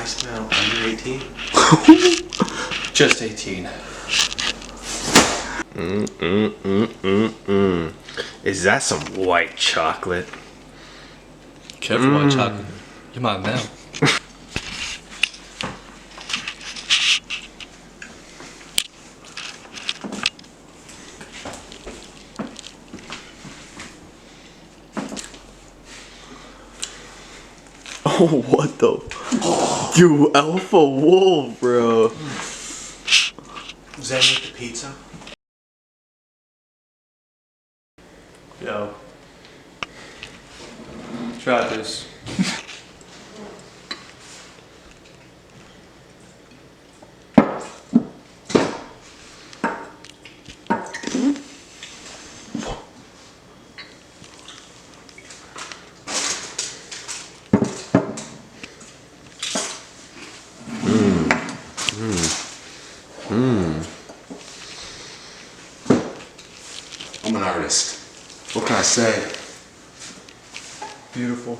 I smell under 18? Just 18. Is that some white chocolate? Careful, white chocolate. You might melt. Oh, what the? You alpha wolf, bro. Does that make the pizza? Yo. Try this. I'm an artist. What can I say? Beautiful.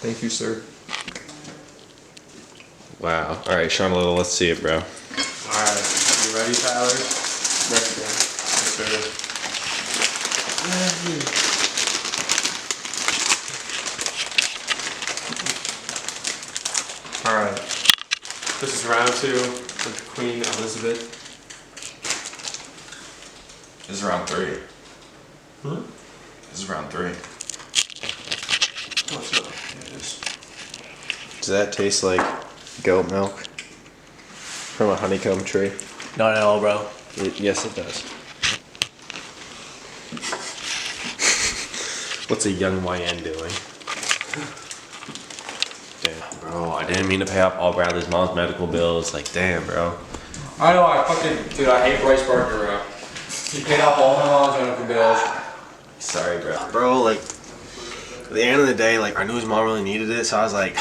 Thank you, sir. Wow. Alright, Sean Little, let's see it, bro. Alright, you ready, Tyler? Ready, bro. Yes, sir. Alright. This is round 2 with Queen Elizabeth. This is round 3. This is round 3. What's up? Yeah, it is. Does that taste like goat milk from a honeycomb tree? Not at all, bro. Yes, it does. What's a young YN doing? Damn, bro, I didn't mean to pay off all Bradley's mom's medical bills. Like, damn, bro. I know, I dude, I hate Bryce Barker, bro. He paid off all my mom's medical bills. Sorry, bro. Bro, like, at the end of the day, like, I knew his mom really needed it, so I was like,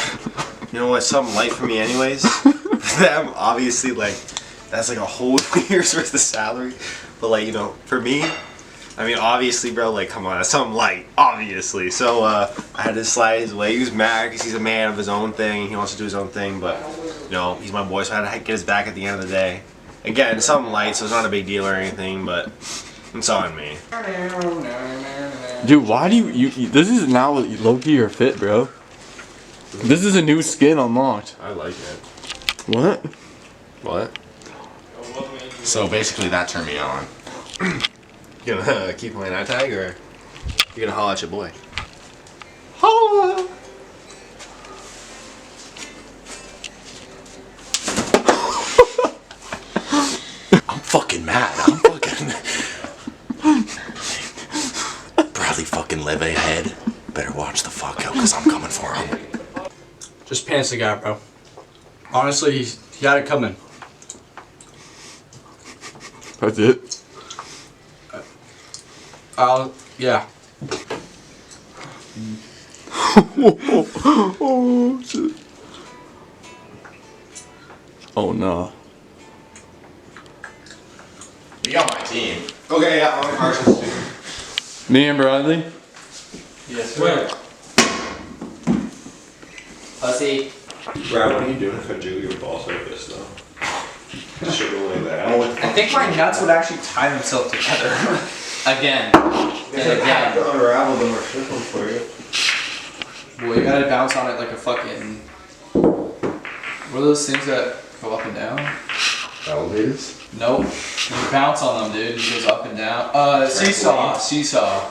you know what, something light for me anyways. That obviously, like, that's like a whole year's worth of salary. But, like, you know, for me, I mean, obviously, bro, like, come on, that's something light, obviously. So, I had to slide his way. He was mad because he's a man of his own thing. He wants to do his own thing, but, you know, he's my boy, so I had to get his back at the end of the day. Again, something light, so it's not a big deal or anything, but it's on me. Dude, why do you this is now low-key your fit, bro. This is a new skin unlocked. I like it. What? What? So basically that turned me on. You gonna keep playing eye tag, or you gonna holler at your boy? Holla! I'm fucking mad. I'm fucking... Bradley fucking live ahead. Better watch the fuck out, because I'm coming for him. Just pants the guy, bro. Honestly, he got it coming. That's it? Yeah. Oh, shit. Oh, no. You got my team. Okay, yeah, I'm Carson's team. Me and Bradley? Yes, sir. Pussy. Brad, what are you doing if I jiggle your balls like this, though? Sugar like that. I don't know what the I think my nuts would actually tie themselves together. Again. And have again. to unravel them or flip them for you. Boy, you gotta bounce on it like a fucking... What are those things that go up and down? Elevators? Nope. You bounce on them, dude. It goes up and down. Seesaw. Seesaw.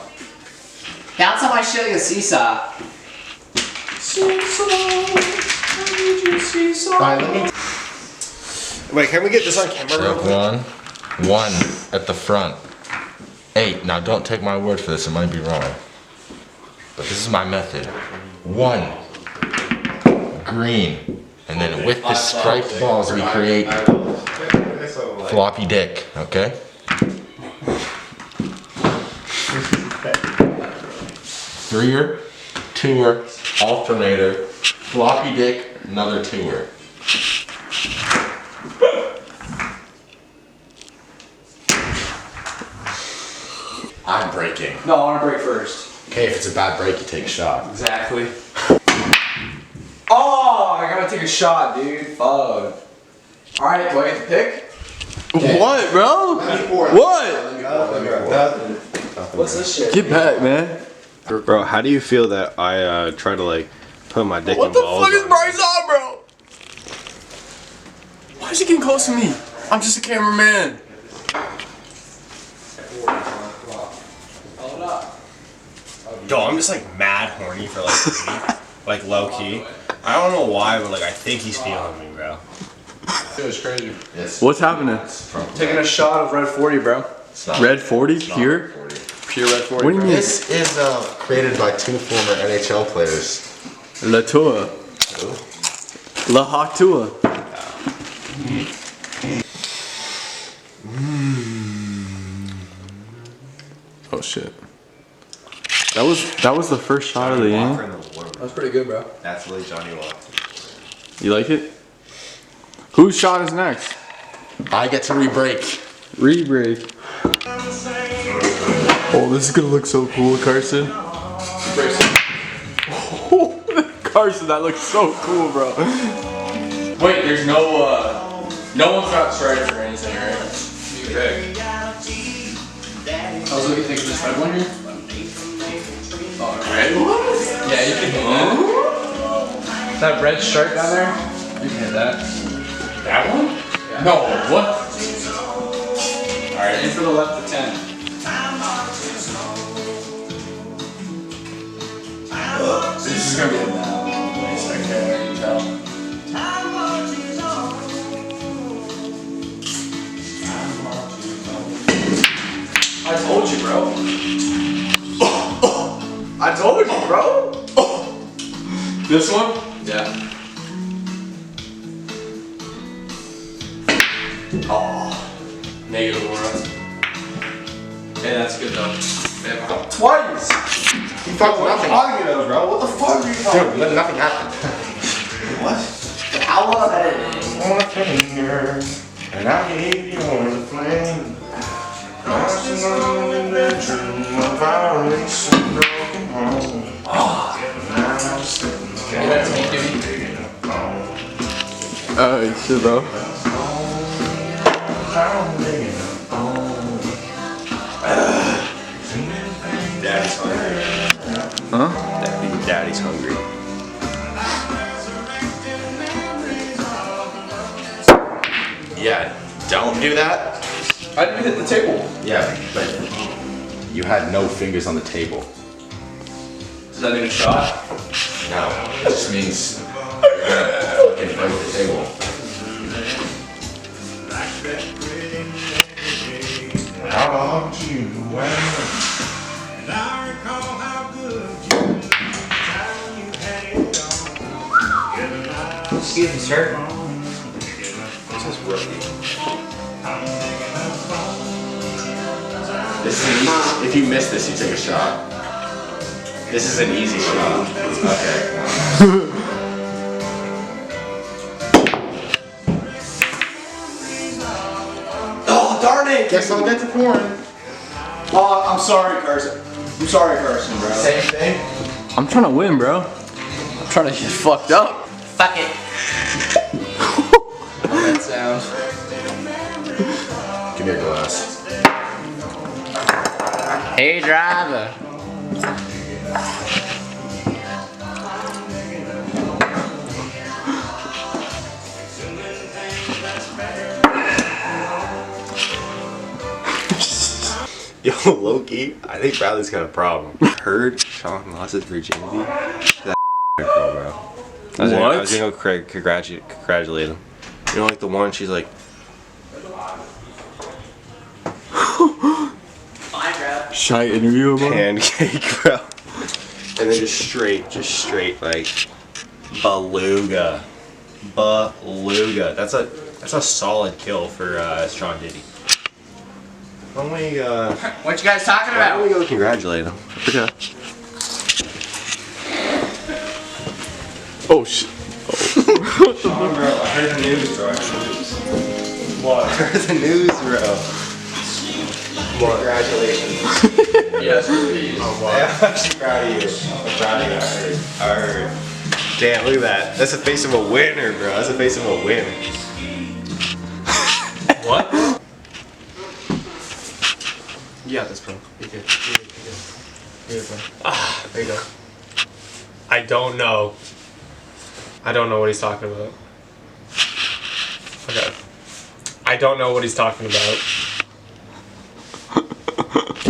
Bounce on my shit like a seesaw. Seesaw. I need you, seesaw. Alright, let me... Wait, can we get this on camera real Step quick? 1 at the front. 8. Now don't take my word for this, it might be wrong. But this is my method. 1. Green. And then with the striped balls we create floppy dick, okay? Threer, twoer, alternator, floppy dick, another twoer. I'm breaking. No, I want to break first. Okay, if it's a bad break, you take a shot. Exactly. Oh! take a shot, dude. Fuck. Alright, do I get to pick? What, bro? What? What's this shit? Get back, man. Bro, how do you feel that I try to like put my dick What in the balls fuck is on Bryce on, bro? Why is he getting close to me? I'm just a cameraman. Yo, I'm just like mad horny for like me. Like low key. I don't know why, but like I think he's feeling me, bro. It was crazy. Yes. What's happening? Taking a shot of Red 40, bro. It's not- Red 40? it's not Pure? 40. Pure Red 40. What do you mean? This is created by 2 former NHL players. La Tua. La Hatua. Oh shit. That was the first shot of the game. That was pretty good, bro. That's really Johnny Walker. You like it? Whose shot is next? I get to re-break. Re-break. Oh, this is gonna look so cool, Carson. Carson, that looks so cool, bro. Wait, there's no one's got stripes or anything, right? You pick. I was looking to take this red one here. Oh, red? Yeah, you can hit that. That red stripe down there? You can hit that. That one? Yeah. No, what? Alright, in for the left to 10. This is gonna be a bad place, I can't already tell. I told you, bro. I told you, bro. This one? Yeah. Negative aura. Hey, that's good though. Yeah. Twice! You fucked nothing. Talking about, bro. What the fuck are you Dude, nothing happened. What? How long of editing? On a finger, and I gave you on the flame. Lost alone in the bedroom of our recent broken home. Now I'm sitting Hey, that's me, dude. Oh shit, bro. Daddy's hungry. Huh? Daddy's hungry. Yeah, don't do that. I didn't hit the table. Yeah, but you had no fingers on the table. Does that mean a shot? No, it just means you're gonna fucking break the table. How about you? Excuse me, sir. This is rookie. This is easy. If you miss this, you take a shot. This is an easy shot. Okay. Oh, darn it! Guess I'll get to pouring. Oh, I'm sorry, Carson. I'm sorry, Carson, bro. Same thing. I'm trying to win, bro. I'm trying to get fucked up. Fuck it. That sounds. Give me a glass. Hey, driver. Yo, Loki, I think Bradley's got a problem. Heard Sean lost his virginity to that girl, bro. I was gonna go congratulate him. You know, like the one, she's like, Should I interview him? pancake, bro. And then just straight, like, beluga. That's a solid kill for Sean Diddy. Why don't we, What you guys talking why don't about? we go congratulate him? Okay. Oh shit. Sean, bro, I heard the news, bro. What? I heard the news, bro. Congratulations. Yes, please. I'm actually proud of you. I'm proud of you. I heard. Damn, look at that. That's the face of a winner, bro. That's the face of a winner. What? You got this, bro. You're good. You're good. You're good, bro. Ah, There you go. I don't know. I don't know what he's talking about. Okay. I don't know what he's talking about.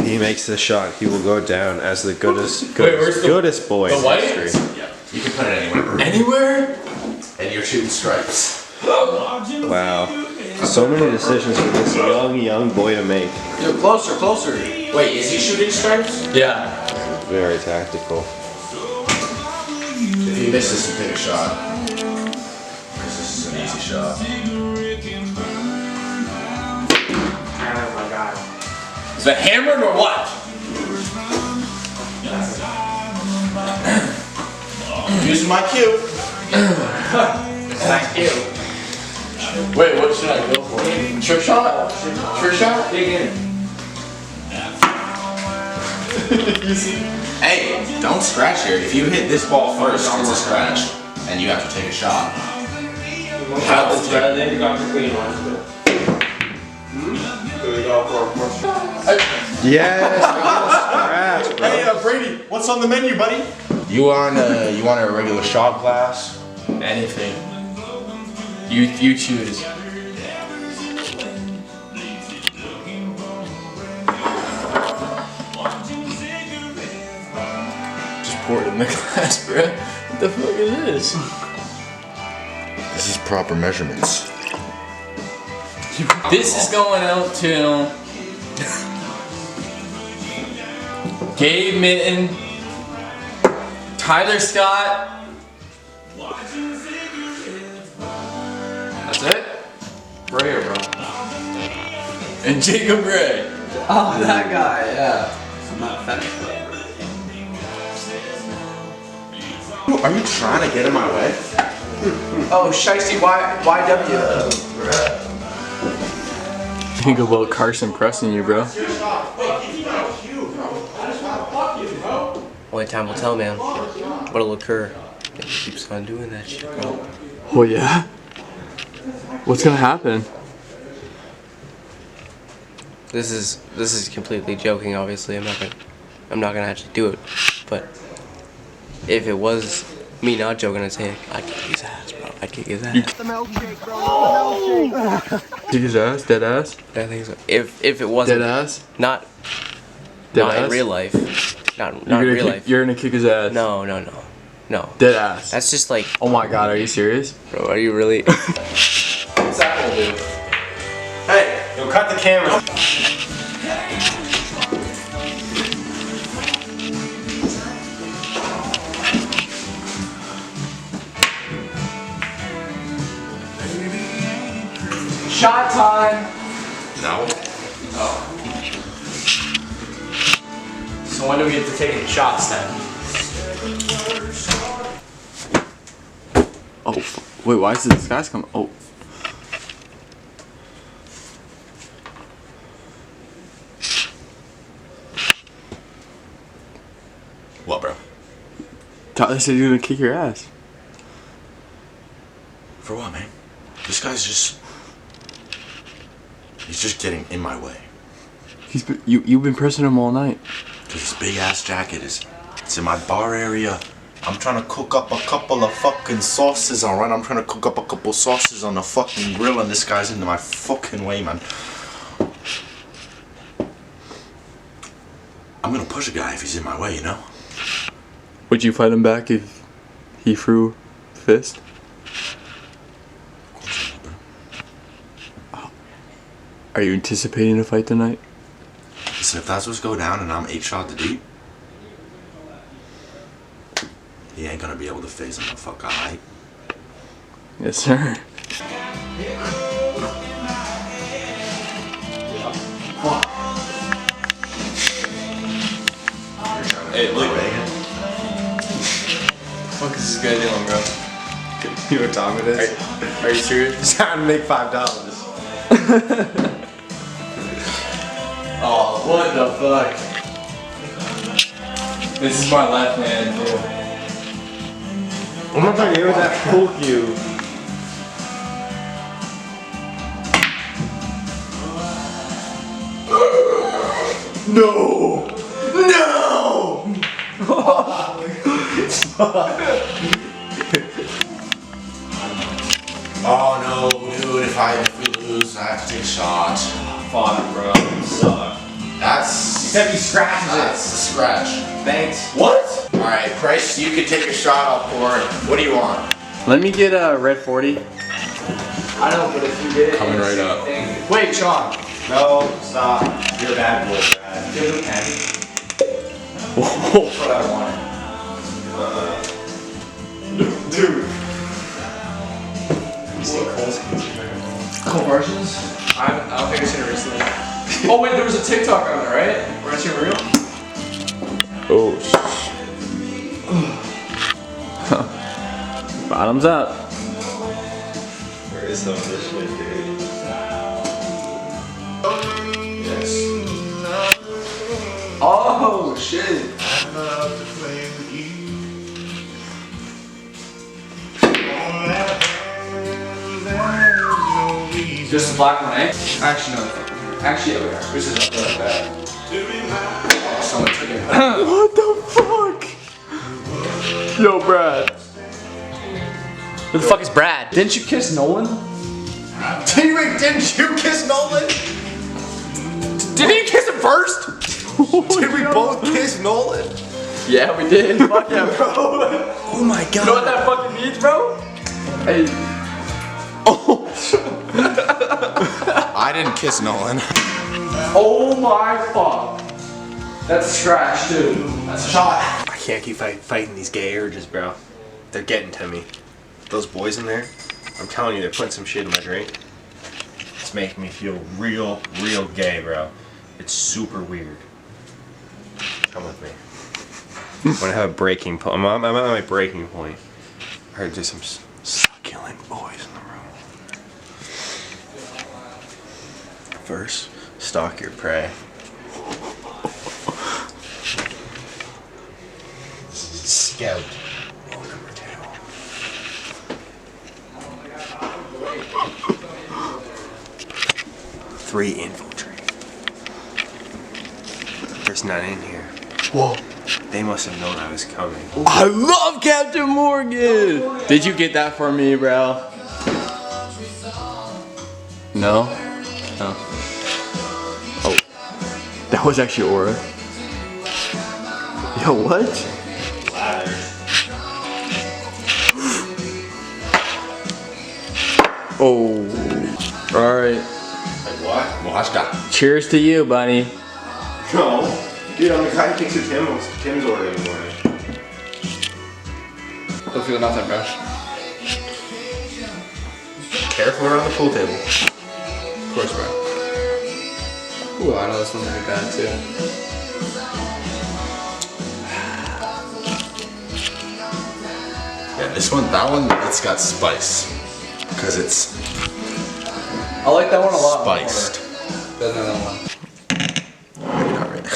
He makes the shot. He will go down as the goodest where's the- goodest boy the in white? history. Yeah, you can put it anywhere. Anywhere? And you're shooting stripes. Wow. So many decisions for this young boy to make. Yo, closer, closer. Wait, is he shooting stripes? Yeah. Very tactical. If he misses, you take a shot. This is an easy shot. Oh my god. Is that hammered or what? Using my cue. Thank you. Wait, what should I go for? Trick shot? Trick shot? Dig in. Hey, don't scratch here. If you hit this ball first, it's a scratch. And you have to take a shot. How this better than You got the clean one. So we go for a Yes, scratch, bro. Hey, Brady, what's on the menu, buddy? You want a regular shot glass? Anything. You choose. Just pour it in the glass, bro. What the fuck is this? This is proper measurements. This is going out to Gabe Mitten, Tyler Scott. That's it? Rare, bro. And Jacob Ray. Oh, that guy, yeah. I'm not finished. Are you trying to get in my way? Oh, Shiesty YW. Think about Carson pressing you, bro. Only time will tell, man. What'll occur if he keeps on doing that shit, bro. Oh yeah? What's gonna happen? This is completely joking. Obviously, I'm not gonna actually do it. But if it was me not joking, I'd say I'd kick his ass, bro. I'd kick his ass. Kick his ass? Dead ass? I think so. If it wasn't Dead ass? not Dead not in ass? real life, not You're in gonna real kick, life. You're gonna kick his ass? No. Dead ass. That's just like, Oh my god, are you serious? bro. Are you really? What's that gonna do? Hey, yo, cut the camera. Shot time. No. So when do we get to taking shots then? Oh, wait, why is this guy's coming? Oh. What, bro? Tyler said you're gonna kick your ass. For what, man? This guy's just... He's just getting in my way. You've been pressing him all night. Cause this big ass jacket it's in my bar area. I'm trying to cook up a couple of fucking sauces, alright? I'm trying to cook up a couple sauces on the fucking grill and this guy's into my fucking way, man. I'm gonna push a guy if he's in my way, you know? Would you fight him back if he threw fist? Are you anticipating a fight tonight? Listen, if that's what's go down and I'm 8 shot to deep, he ain't gonna be able to phase him the fuck, alright? Yes, sir. Hey, look, Megan. What the fuck is this guy doing, bro? You know what time it is? Are you serious? It's time to make $5. Oh, what the fuck? This is my left hand, too. I'm not trying to hear that poke you. No! No! Oh no, dude, if we lose, I have to take a shot. Fuck, bro. You suck. That's Except he scratches that's a scratch. Thanks. What? Alright, Price, you can take a shot, I'll pour it. What do you want? Let me get a red 40. I know, but if you get it. Coming right up. Wait, Sean. No, stop. You're a bad boy, Brad. Give him a pen. Whoa. That's what I wanted. Dude. Conversions? I don't think I've seen it recently. Oh wait, there was a TikTok on it, right? Where I seen real? Oh, Bottoms up. Where is some of this shit, dude? Yes. Oh shit. I love to play with you. There's no reason Just the black one, eh? Actually, no. Actually, yeah, we are. This is up there like that. to be mine. Oh, someone took it. What the fuck? Yo, Brad. Who the fuck is Brad? Didn't you kiss Nolan? Didn't you kiss Nolan? Did he kiss him first? Did we both kiss Nolan? Yeah, we did. Fuck yeah, bro. Oh my god. You know what that fucking means, bro? Hey. I didn't kiss Nolan. Oh my fuck. That's a scratch, too. That's a shot. I can't keep fighting these gay urges, bro. They're getting to me. Those boys in there, I'm telling you, they're putting some shit in my drink. It's making me feel real gay, bro. It's super weird. Come with me. I'm gonna have a breaking point. I'm at my breaking point. I heard there's some succulent boys in the room. First, stalk your prey. Scout. Rule number 2. Three, infiltrate. There's none in here. Whoa. They must have known I was coming. I love Captain Morgan. Did you get that for me, bro? No? No. Oh. That was actually Aura. Yo, what? Oh. Alright. Like what? Watch that. Cheers to you, buddy. No. Dude, I'm the guy who thinks it's Tim's order in the morning. Don't feel nothing, bro. Careful around the pool table. Of course, bro. Ooh, I know this one's a good guy, too. Yeah, that one, it's got spice. Because it's I like that one a lot. spiced. More than that one. Maybe not right now.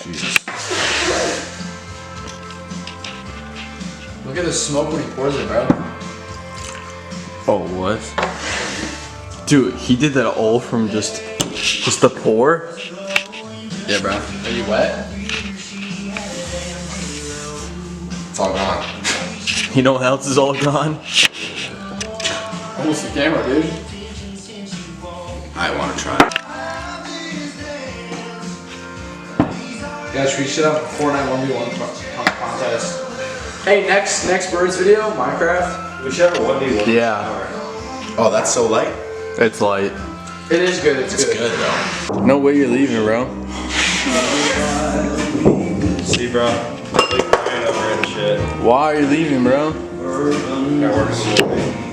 Jesus. Look at the smoke when he pours it, bro. Oh, what? Dude, he did that all from just the pour? Yeah, bro. Are you wet? It's all gone. You know what else is all gone? Almost the camera, dude. I want to try. Guys, we should have a Fortnite 1v1 contest. Hey, next Birds video, Minecraft. We should have a 1v1. Yeah. Oh, that's so light? It's light. It is good, it's good. Good though. No way you're leaving, bro. See, bro. Like crying over and shit. Why are you leaving, bro? That works.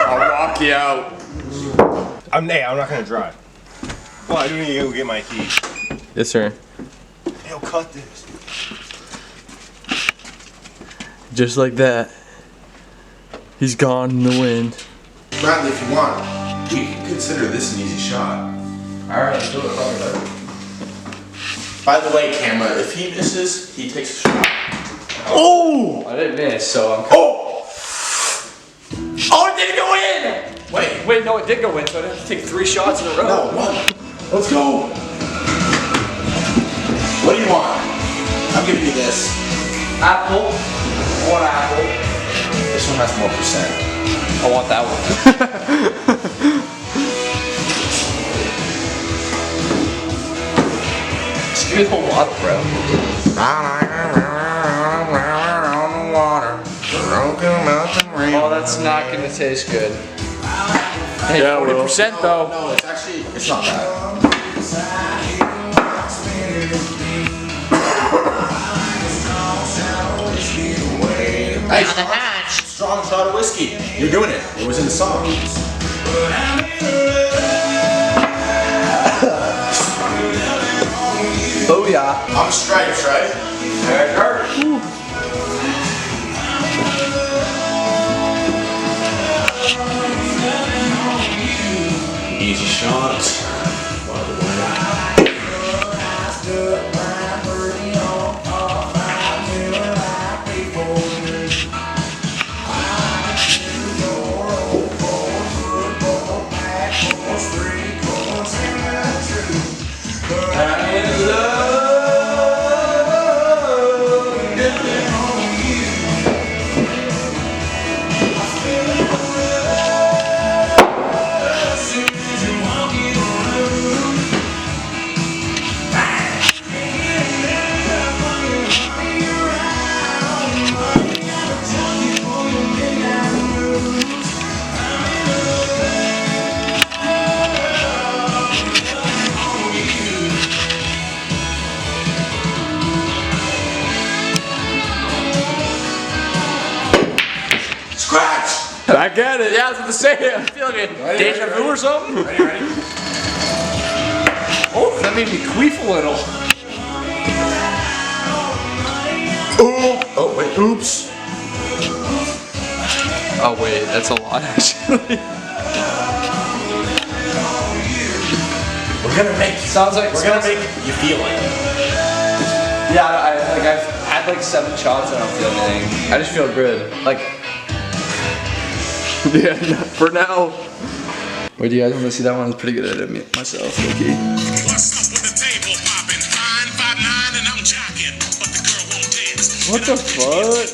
I'll lock you out. I'm not gonna drive. Well, I do need to go get my keys. Yes, sir. He'll cut this. Just like that. He's gone in the wind. Bradley, if you want, you can consider this an easy shot. Alright, let's do it. Probably better. By the way, camera, if he misses, he takes a shot. Oh! I didn't miss, so I'm. Oh! Oh, it didn't go in! Wait, no, it did go in, so I have to take 3 shots in a row. No, one. Let's go. What do you want? I'm giving you this. Apple. I want apple. This one has more percent. I want that one. Just give me the whole bottle, bro. Oh, that's not gonna taste good. Hey, Yeah, 40% though. No, it's actually, it's not bad. Hey, strong shot of whiskey. You're doing it. It was in the song. Oh yeah. I'm stripes, right? Easy shots. By the way. Back at it. Yeah, I was about to say, I'm feeling it. Deja vu or something? Ready? Oh, that made me queef a little. Oh, wait. Oops. Oh wait, that's a lot actually. We're gonna make. Sounds like We're gonna make you feel it. Yeah, I've had like 7 shots and I don't feel anything. I just feel good. Like, Yeah, for now. wait, do you guys want to see that one? I'm pretty good at it myself, okay. What the fuck?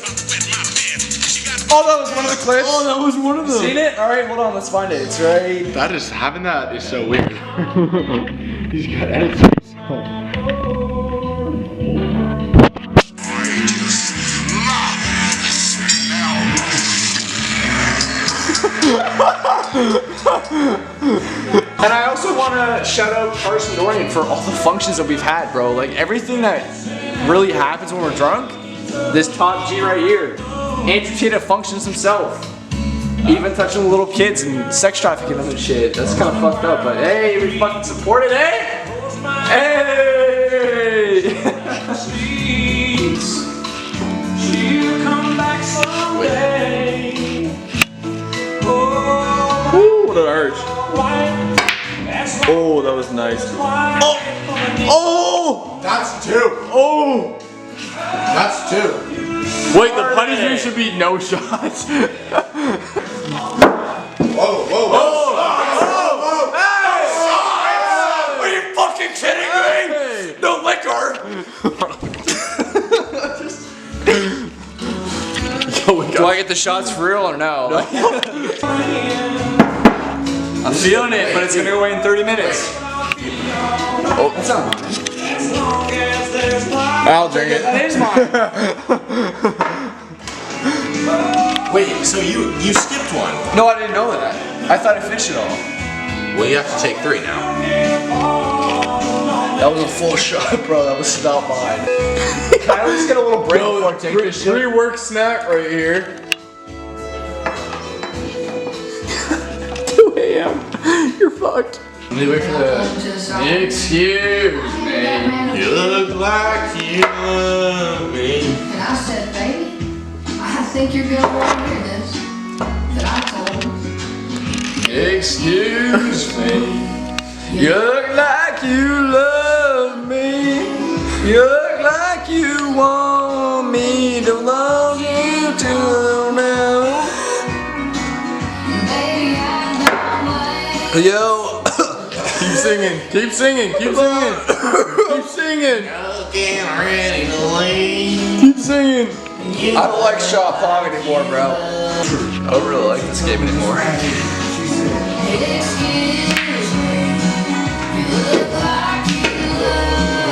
Oh, that was one of the clips. Oh, that was one of them. Seen it? All right, hold on. Let's find it. It's right. That is, having that is so weird. He's got edits himself. And I also want to shout out Carson Dorian for all the functions that we've had, bro. Like everything that really happens when we're drunk. This top G right here. Andrew Tate functions himself. Even touching little kids and sex trafficking them and shit. That's kind of fucked up, but hey, we fucking support it, eh? Hey! Ooh, what an arch. Oh, that was nice. Oh! Oh! That's 2. Oh! That's 2. Wait, the punishment should be no shots. Whoa, whoa, whoa. Are you fucking kidding me? No liquor! Do I get the shots for real or no? I'm feeling it, but it's gonna go away in 30 minutes. Oh, That's not mine. I'll drink it. That is mine. Wait, so you skipped one? No, I didn't know that. I thought I finished it all. Well, you have to take 3 now. That was a full shot, bro. That was not mine. Can I at least get a little break before I take this shit? Pre-work snack right here. 2 a.m. You're fucked. Let me wait for the... Excuse me. You look like you love me. And I said, baby, I think you're gonna want to hear this. That I told him. Excuse me. You look like you love me. You look like you want me to don't love you too now. Yo, keep singing, keep singing, keep singing, keep singing, keep singing. I don't like Shaw Pong anymore, bro. I don't really like this game anymore.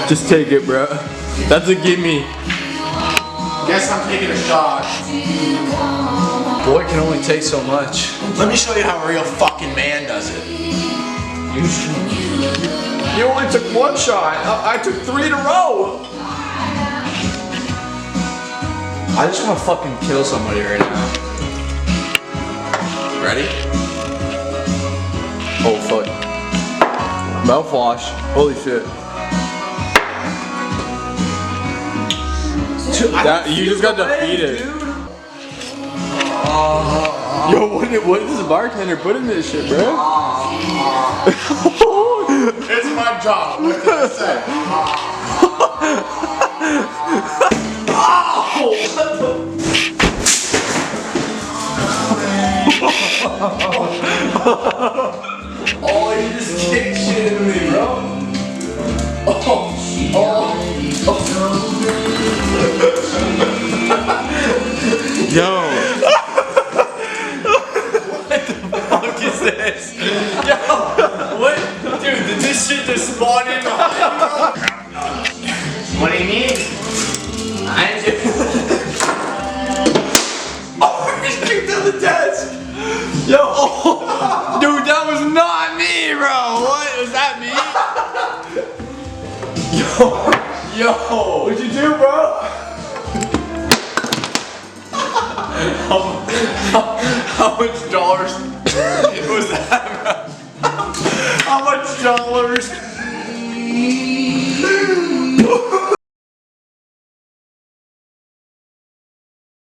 Just take it, bro. That's a gimme. Guess I'm taking a shot. Boy can only take so much. Let me show you how a real fucking man does it. You only took one shot. I took 3 in a row. I just want to fucking kill somebody right now. Ready? Oh fuck. Mouthwash. Holy shit. That, you just got defeated. Yo, what is the bartender putting this shit, bro? It's my job. What can I say? Oh, you just kick shit into me, bro. Yo. What the fuck is this? Yo, what? Dude, did this shit just spawn in behind me, bro? What do you mean? I just... Oh, he kicked on the desk! Yo! Dude, that was not me, bro! What? Was that me? Yo! What'd you do, bro? How much dollars was that, bro? How much dollars?